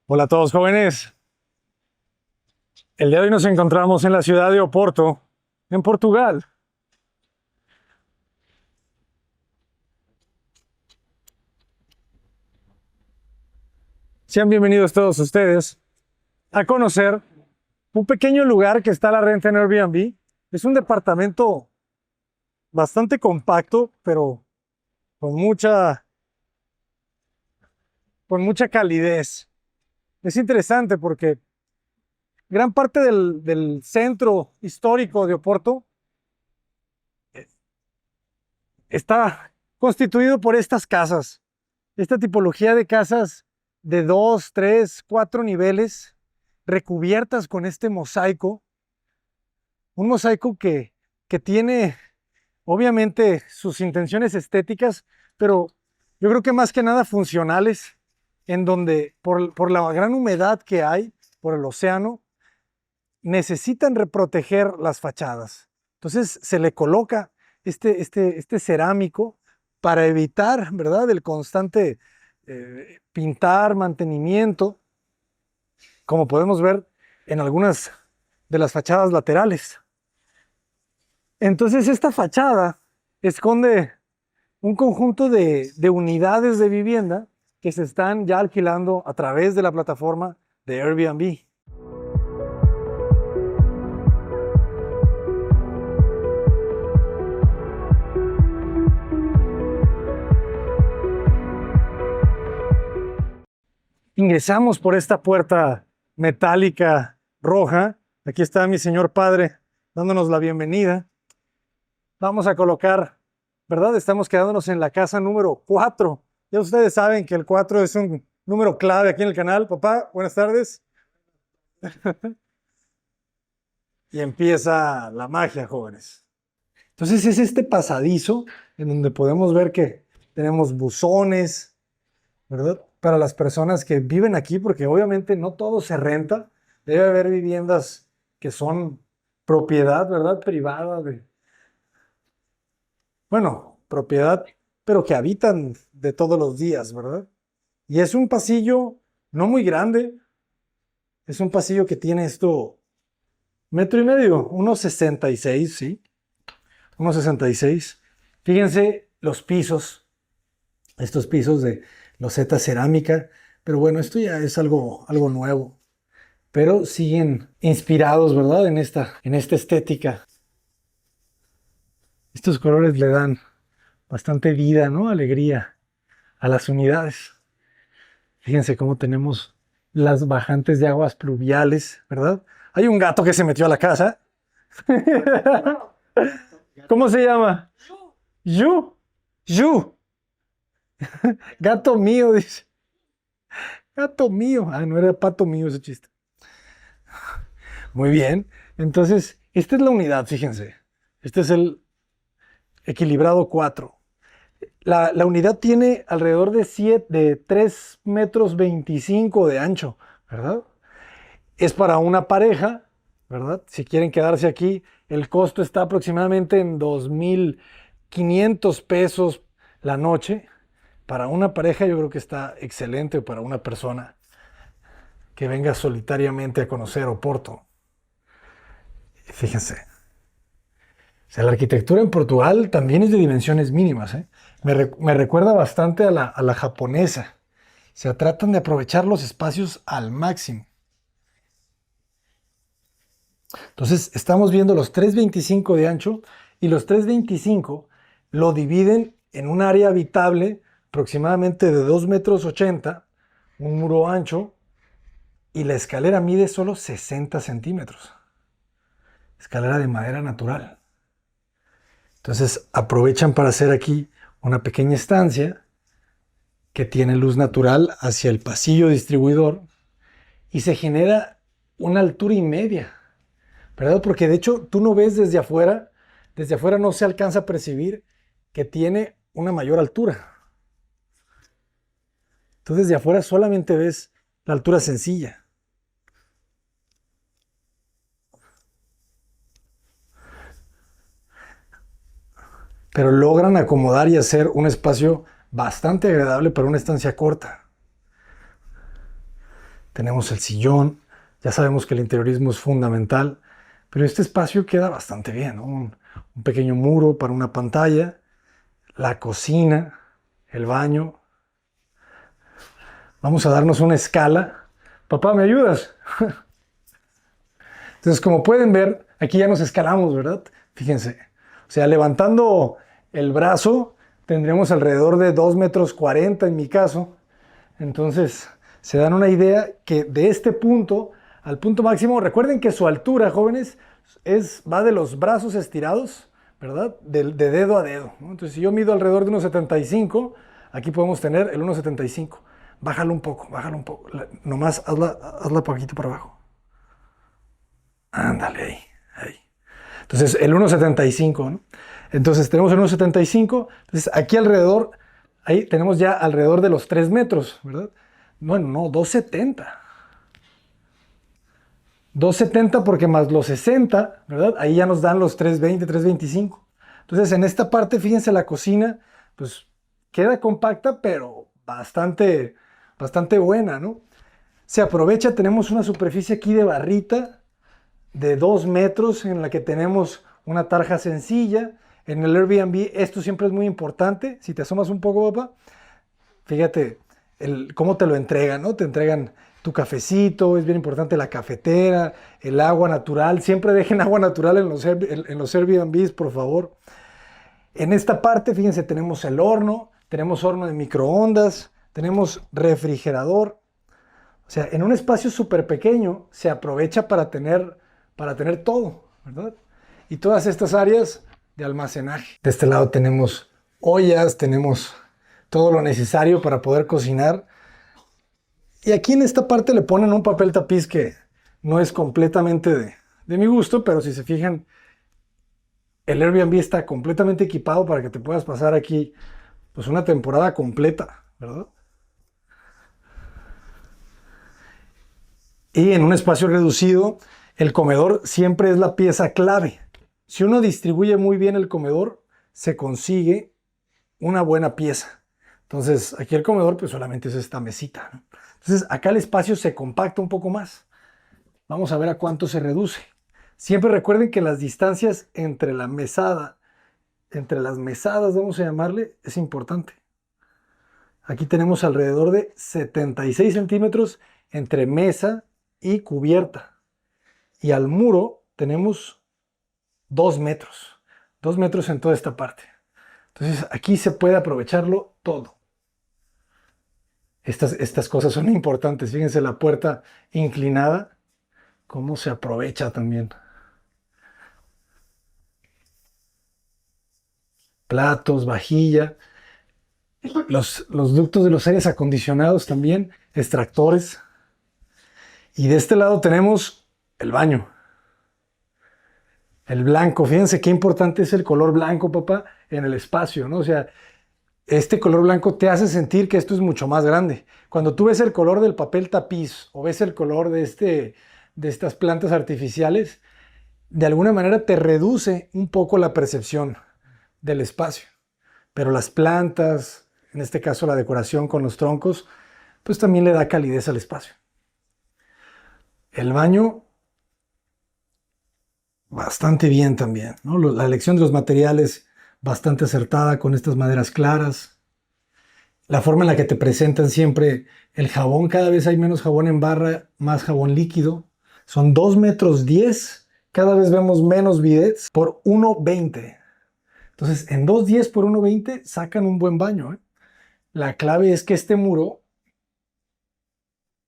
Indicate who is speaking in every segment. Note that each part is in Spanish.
Speaker 1: Hola a todos jóvenes. El día de hoy nos encontramos en la ciudad de Oporto, en Portugal. Sean bienvenidos todos ustedes a conocer un pequeño lugar que está a la renta en Airbnb. Es un departamento bastante compacto, pero con mucha, con mucha calidez. Es interesante porque gran parte del centro histórico de Oporto está constituido por estas casas, esta tipología de casas de 2, 3, 4 niveles, recubiertas con este mosaico, un mosaico que tiene obviamente sus intenciones estéticas, pero yo creo que más que nada funcionales, en donde por la gran humedad que hay, por el océano, necesitan reproteger las fachadas. Entonces se le coloca este cerámico para evitar, ¿verdad?, el constante pintar, mantenimiento, como podemos ver en algunas de las fachadas laterales. Entonces esta fachada esconde un conjunto de unidades de vivienda que se están ya alquilando a través de la plataforma de Airbnb. Ingresamos por esta puerta metálica roja. Aquí está mi señor padre dándonos la bienvenida. Vamos a colocar, ¿verdad? Estamos quedándonos en la casa número 4. Ya ustedes saben que el 4 es un número clave aquí en el canal. Papá, buenas tardes. Y empieza la magia, jóvenes. Entonces es este pasadizo en donde podemos ver que tenemos buzones, ¿verdad? Para las personas que viven aquí, porque obviamente no todo se renta. Debe haber viviendas que son propiedad, ¿verdad? Privada bueno, propiedad, pero que habitan de todos los días, ¿verdad? Y es un pasillo no muy grande, es un pasillo que tiene esto, metro y medio, 1,66, ¿sí? 1,66. Fíjense los pisos, estos pisos de loseta cerámica, pero bueno, esto ya es algo nuevo, pero siguen inspirados, ¿verdad? En esta estética. Estos colores le dan bastante vida, ¿no? Alegría a las unidades. Fíjense cómo tenemos las bajantes de aguas pluviales, ¿verdad? Hay un gato que se metió a la casa. ¿Cómo se llama? Yu. Yu. Gato mío, dice. Gato mío. Ah, no era pato mío ese chiste. Muy bien. Entonces, esta es la unidad, fíjense. Este es el equilibrado 4. La unidad tiene alrededor de 3 metros 25 de ancho, ¿verdad? Es para una pareja, ¿verdad? Si quieren quedarse aquí, el costo está aproximadamente en 2,500 pesos la noche. Para una pareja yo creo que está excelente, o para una persona que venga solitariamente a conocer Oporto. Fíjense. O sea, la arquitectura en Portugal también es de dimensiones mínimas, ¿eh? Me recuerda bastante a la japonesa. O sea, tratan de aprovechar los espacios al máximo. Entonces, estamos viendo los 3,25 de ancho y los 3,25 lo dividen en un área habitable aproximadamente de 2,80 metros, un muro ancho, y la escalera mide solo 60 centímetros. Escalera de madera natural. Entonces, aprovechan para hacer aquí una pequeña estancia que tiene luz natural hacia el pasillo distribuidor y se genera una altura y media, ¿verdad? Porque de hecho tú no ves desde afuera no se alcanza a percibir que tiene una mayor altura. Tú desde afuera solamente ves la altura sencilla. Pero logran acomodar y hacer un espacio bastante agradable para una estancia corta. tenemos el sillón, ya sabemos que el interiorismo es fundamental, pero este espacio queda bastante bien, ¿no? Un pequeño muro para una pantalla, la cocina, el baño. Vamos a darnos una escala. Papá, ¿me ayudas? Entonces, como pueden ver, aquí ya nos escalamos, ¿verdad? Fíjense. O sea, levantando el brazo, tendremos alrededor de 2,40 m en mi caso. Entonces, se dan una idea que de este punto al punto máximo, recuerden que su altura, jóvenes, va de los brazos estirados, ¿verdad? De dedo a dedo, ¿no? Entonces, si yo mido alrededor de 1,75, aquí podemos tener el 1,75. Bájalo un poco, bájalo un poco. Nomás hazla poquito para abajo. Ándale ahí, ahí. Entonces, el 1,75, ¿no? Entonces, tenemos el 1,75. Entonces, aquí alrededor, ahí tenemos ya alrededor de los 3 metros, ¿verdad? Bueno, no, 2,70. 2,70 porque más los 60, ¿verdad? Ahí ya nos dan los 3,20, 3,25. Entonces, en esta parte, fíjense, la cocina, pues, queda compacta, pero bastante, bastante buena, ¿no? Se aprovecha, tenemos una superficie aquí de barrita, de 2 metros en la que tenemos una tarja sencilla. En el Airbnb esto siempre es muy importante. Si te asomas un poco, papá, fíjate cómo te lo entregan, ¿no? Te entregan tu cafecito, es bien importante la cafetera, el agua natural. Siempre dejen agua natural en los Airbnbs, por favor. En esta parte, fíjense, tenemos el horno, tenemos horno de microondas, tenemos refrigerador. O sea, en un espacio súper pequeño se aprovecha para tener todo, ¿verdad? Y todas estas áreas de almacenaje. De este lado tenemos ollas, tenemos todo lo necesario para poder cocinar. Y aquí en esta parte le ponen un papel tapiz que no es completamente de mi gusto, pero si se fijan, el Airbnb está completamente equipado para que te puedas pasar aquí pues una temporada completa, ¿verdad? Y en un espacio reducido, el comedor siempre es la pieza clave. Si uno distribuye muy bien el comedor, se consigue una buena pieza. Entonces, aquí el comedor pues solamente es esta mesita, ¿no? Entonces, acá el espacio se compacta un poco más. Vamos a ver a cuánto se reduce. Siempre recuerden que las distancias entre las mesadas, vamos a llamarle, es importante. Aquí tenemos alrededor de 76 centímetros entre mesa y cubierta. Y al muro tenemos 2 metros. 2 metros en toda esta parte. Entonces aquí se puede aprovecharlo todo. Estas cosas son importantes. Fíjense la puerta inclinada, cómo se aprovecha también. Platos, vajilla, los ductos de los aires acondicionados también, extractores. Y de este lado tenemos el baño. El blanco, fíjense qué importante es el color blanco, papá, en el espacio, ¿no? O sea, este color blanco te hace sentir que esto es mucho más grande. Cuando tú ves el color del papel tapiz o ves el color de estas plantas artificiales, de alguna manera te reduce un poco la percepción del espacio. Pero las plantas, en este caso la decoración con los troncos, pues también le da calidez al espacio. El baño, bastante bien también, ¿no? La elección de los materiales, bastante acertada con estas maderas claras. La forma en la que te presentan siempre el jabón, cada vez hay menos jabón en barra, más jabón líquido. Son 2,10 m, cada vez vemos menos bidets por 1,20 m. Entonces, en 2,10 por 1,20 sacan un buen baño, ¿eh? La clave es que este muro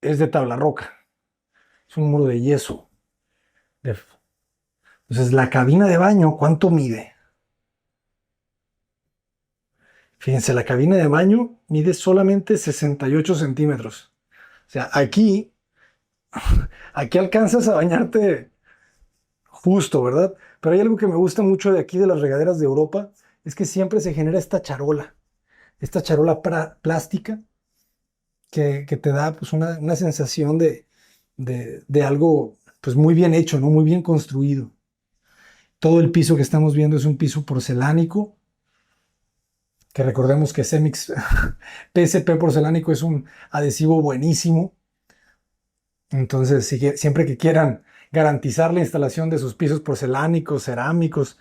Speaker 1: es de tabla roca. Es un muro de yeso. Entonces, la cabina de baño, ¿cuánto mide? Fíjense, la cabina de baño mide solamente 68 centímetros. O sea, aquí alcanzas a bañarte justo, ¿verdad? Pero hay algo que me gusta mucho de aquí, de las regaderas de Europa, es que siempre se genera esta charola plástica que te da pues una sensación de algo pues muy bien hecho, ¿no? Muy bien construido. Todo el piso que estamos viendo es un piso porcelánico, que recordemos que Cemix PSP porcelánico es un adhesivo buenísimo. Entonces, siempre que quieran garantizar la instalación de sus pisos porcelánicos, cerámicos,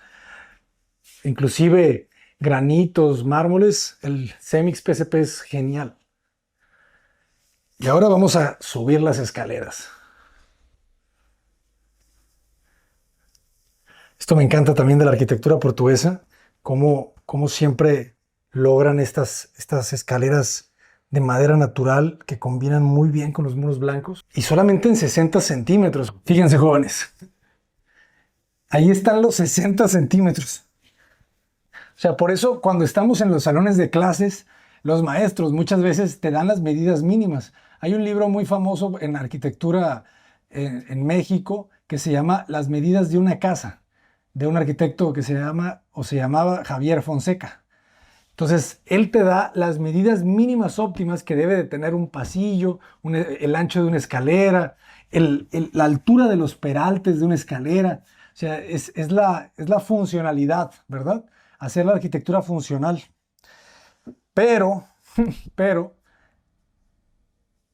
Speaker 1: inclusive granitos, mármoles, el Cemix PCP es genial. Y ahora vamos a subir las escaleras. Esto me encanta también de la arquitectura portuguesa, cómo siempre logran estas escaleras de madera natural que combinan muy bien con los muros blancos. Y solamente en 60 centímetros. Fíjense, jóvenes, ahí están los 60 centímetros. O sea, por eso cuando estamos en los salones de clases, los maestros muchas veces te dan las medidas mínimas. Hay un libro muy famoso en arquitectura en México que se llama Las medidas de una casa, de un arquitecto que se llama o se llamaba Javier Fonseca. Entonces, él te da las medidas mínimas óptimas que debe de tener un pasillo, el ancho de una escalera, la altura de los peraltes de una escalera. O sea, es la funcionalidad, ¿verdad? Hacer la arquitectura funcional. Pero, pero,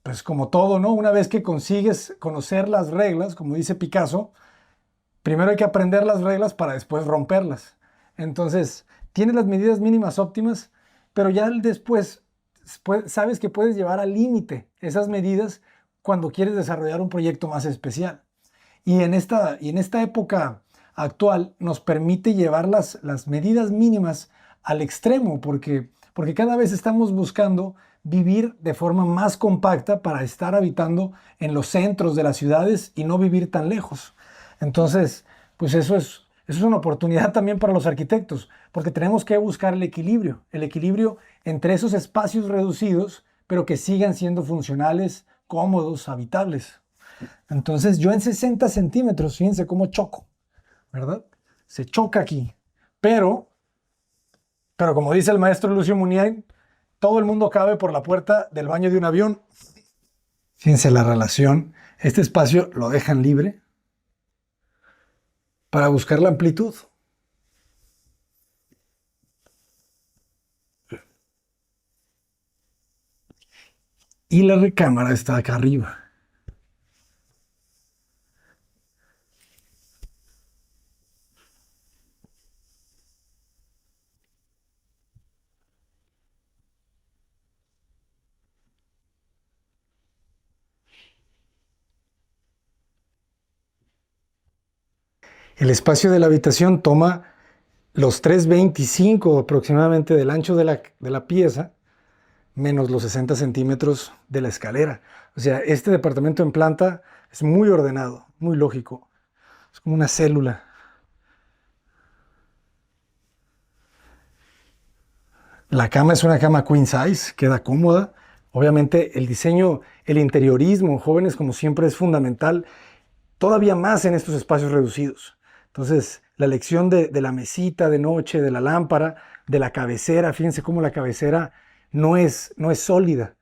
Speaker 1: pues como todo, ¿no? Una vez que consigues conocer las reglas, como dice Picasso, primero hay que aprender las reglas para después romperlas. Entonces, tienes las medidas mínimas óptimas, pero ya después sabes que puedes llevar al límite esas medidas cuando quieres desarrollar un proyecto más especial. Y en esta época actual nos permite llevar las medidas mínimas al extremo, porque cada vez estamos buscando vivir de forma más compacta para estar habitando en los centros de las ciudades y no vivir tan lejos. Entonces, pues eso es una oportunidad también para los arquitectos, porque tenemos que buscar el equilibrio entre esos espacios reducidos, pero que sigan siendo funcionales, cómodos, habitables. Entonces, yo en 60 centímetros, fíjense cómo choco, ¿verdad? Se choca aquí, pero, pero como dice el maestro Lucio Muniain, todo el mundo cabe por la puerta del baño de un avión. Fíjense la relación, este espacio lo dejan libre para buscar la amplitud. Y la recámara está acá arriba. El espacio de la habitación toma los 3,25 aproximadamente del ancho de la pieza, menos los 60 centímetros de la escalera. O sea, este departamento en planta es muy ordenado, muy lógico. Es como una célula. La cama es una cama queen size, queda cómoda. Obviamente el diseño, el interiorismo, jóvenes, como siempre, es fundamental, todavía más en estos espacios reducidos. Entonces, la elección de la mesita de noche, de la lámpara, de la cabecera, fíjense cómo la cabecera no es sólida,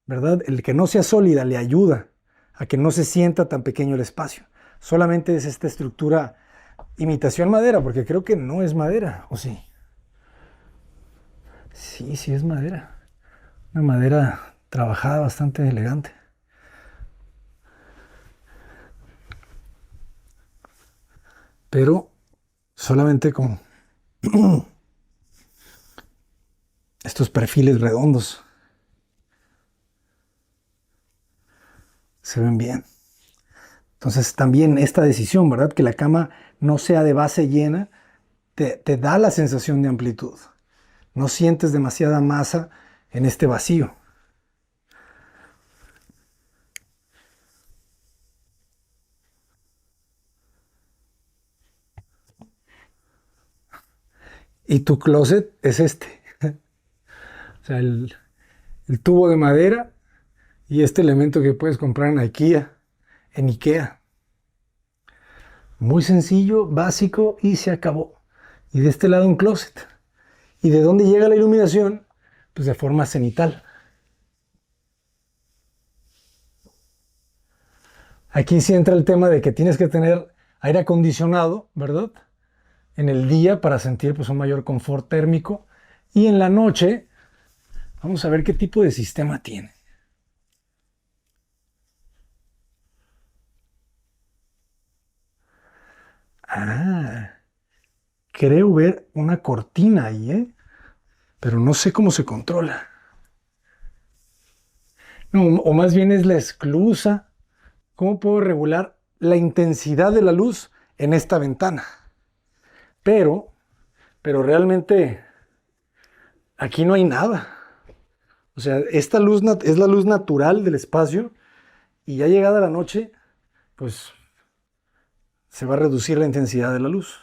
Speaker 1: ¿verdad? El que no sea sólida le ayuda a que no se sienta tan pequeño el espacio. Solamente es esta estructura imitación madera, porque creo que no es madera, ¿o sí? Sí, sí es madera. Una madera trabajada bastante elegante. Pero solamente con estos perfiles redondos se ven bien. Entonces también esta decisión, ¿verdad? Que la cama no sea de base llena, te da la sensación de amplitud. No sientes demasiada masa en este vacío. Y tu closet es este. O sea, el tubo de madera y este elemento que puedes comprar en IKEA. En IKEA. Muy sencillo, básico y se acabó. Y de este lado un closet. ¿Y de dónde llega la iluminación? Pues de forma cenital. Aquí sí entra el tema de que tienes que tener aire acondicionado, ¿verdad? En el día para sentir pues un mayor confort térmico y en la noche vamos a ver qué tipo de sistema tiene. Ah, creo ver una cortina ahí, ¿eh? Pero no sé cómo se controla. No, o más bien es la esclusa. ¿Cómo puedo regular la intensidad de la luz en esta ventana? Pero, pero realmente aquí no hay nada. O sea, esta luz es la luz natural del espacio y ya llegada la noche, pues se va a reducir la intensidad de la luz.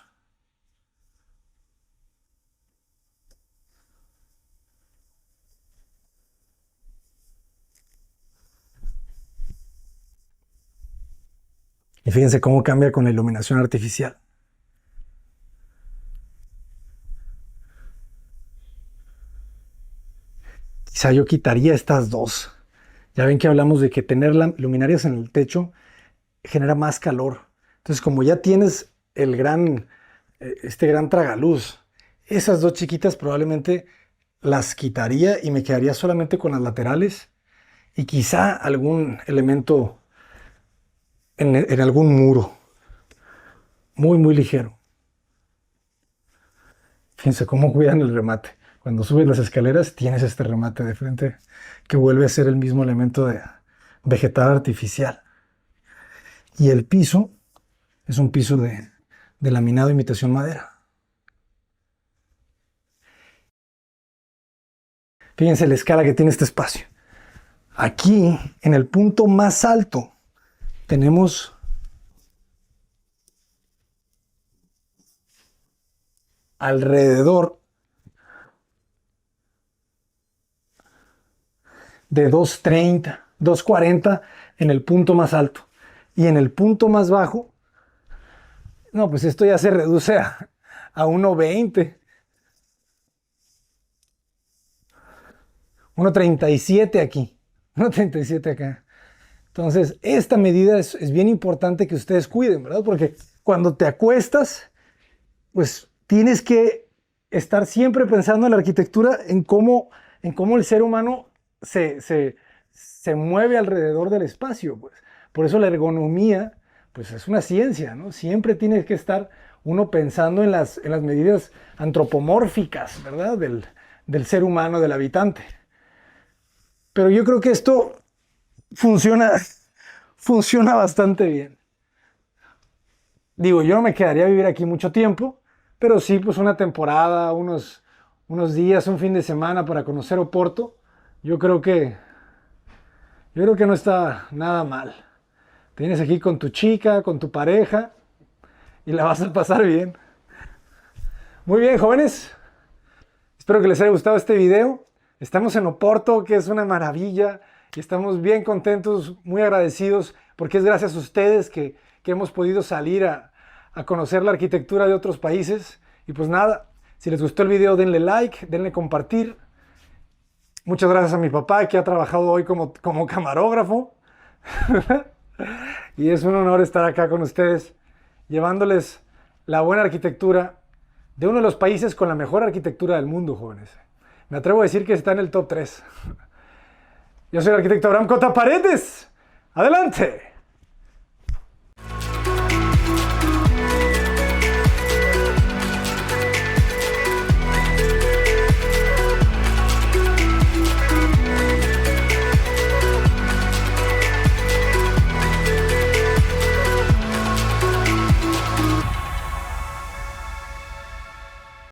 Speaker 1: Y fíjense cómo cambia con la iluminación artificial. Quizá yo quitaría estas dos. Ya ven que hablamos de que tener luminarias en el techo genera más calor. Entonces, como ya tienes este gran tragaluz, esas dos chiquitas probablemente las quitaría y me quedaría solamente con las laterales y quizá algún elemento en algún muro, muy, muy ligero. Fíjense cómo cuidan el remate. Cuando subes las escaleras tienes este remate de frente que vuelve a ser el mismo elemento de vegetal artificial. Y el piso es un piso de laminado imitación madera. Fíjense la escala que tiene este espacio. Aquí, en el punto más alto, tenemos alrededor de 230, 240 en el punto más alto. Y en el punto más bajo, no, pues esto ya se reduce a 1.20, 1.37 aquí, 1.37 acá. Entonces, esta medida es bien importante que ustedes cuiden, ¿verdad? Porque cuando te acuestas, pues tienes que estar siempre pensando en la arquitectura, en cómo el ser humano se mueve alrededor del espacio. Pues. Por eso la ergonomía, pues es una ciencia, ¿no? Siempre tiene que estar uno pensando en las medidas antropomórficas, ¿verdad? Del ser humano, del habitante. Pero yo creo que esto funciona, funciona bastante bien. Digo, yo no me quedaría a vivir aquí mucho tiempo, pero sí, pues una temporada, unos días, un fin de semana para conocer Oporto, yo creo que, yo creo que no está nada mal. Te vienes aquí con tu chica, con tu pareja y la vas a pasar bien. Muy bien, jóvenes. Espero que les haya gustado este video. Estamos en Oporto, que es una maravilla, y estamos bien contentos, muy agradecidos, porque es gracias a ustedes que hemos podido salir a conocer la arquitectura de otros países. Y pues nada, si les gustó el video, denle like, denle compartir. Muchas gracias a mi papá, que ha trabajado hoy como camarógrafo. Y es un honor estar acá con ustedes, llevándoles la buena arquitectura de uno de los países con la mejor arquitectura del mundo, jóvenes. Me atrevo a decir que está en el top 3. Yo soy el arquitecto Abraham Cota Paredes. ¡Adelante!